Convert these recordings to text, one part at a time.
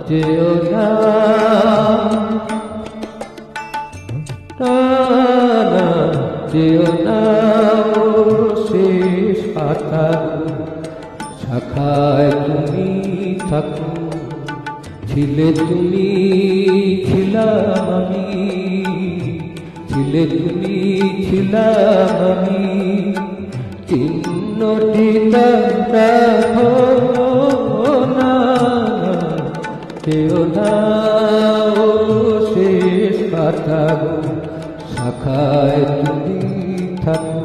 যেও না, যেও না শেষ পাতা শাখায় তুমি থাকো, ছিলে তুমি ছিলাম আমি, ছিলে তুমি ছিলাম আমি, চিহ্নটি রাখো না, যেও না শেষ পাতা শাখায় তুমি থাকো।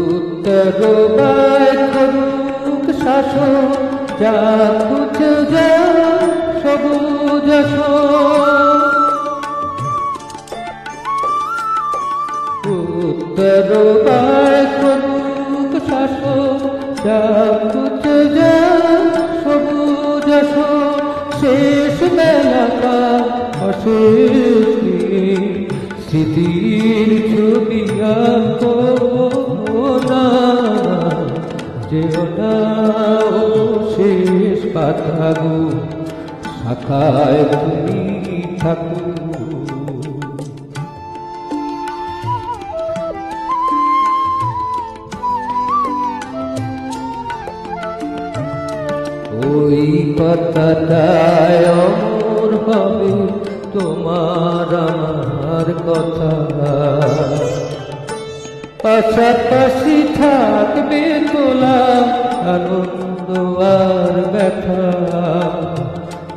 উত্তর করুক শাসন, যা কুছ যা সবুজ উত্তর করুক শাসন, যা কুছ যা সবুজ শেষ বেলাকা অশেষ স্মৃতির ছবি আঁকো না, যেও না শেষ পাতা গো শাখায় তুমি থাকো। ওই পাতাটায় অমর হবে তোমার আমার কথা, পাশাপাশি থাকবে তোলা আনন্দ আর ব্যথা,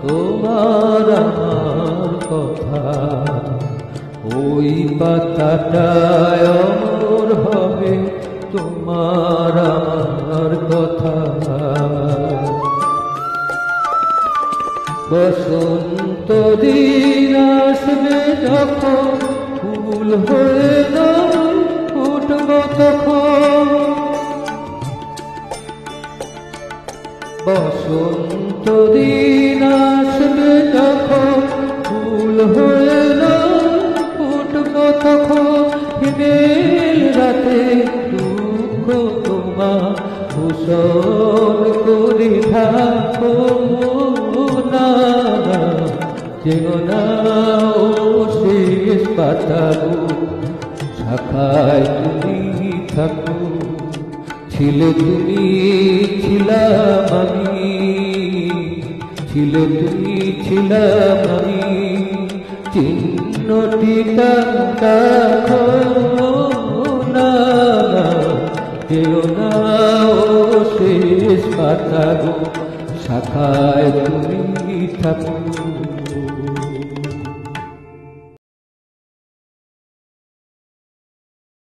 তোমার আমার কথা। ওই পাতাটায় অমর হবে তোমার আমার কথা। বসন্ত দিন আসবে যখন ফুল হয়ে নয় ফুটব তখন, বসন্ত দিন আসবে যখন ফুল হয়ে নয় ফুটব তখন, হিমেল রাতে দুঃখ তোমার ভূষণ করে থাকো না, যেও না শেষ পাতা শাখায় তুমি থাকো, ছিলে তুমি ছিলাম আমি, ছিলে তুমি ছিলাম আমি, চিহ্নটি রাখো না, যেও না শেষ পাতা শাখায় তুমি থাকো।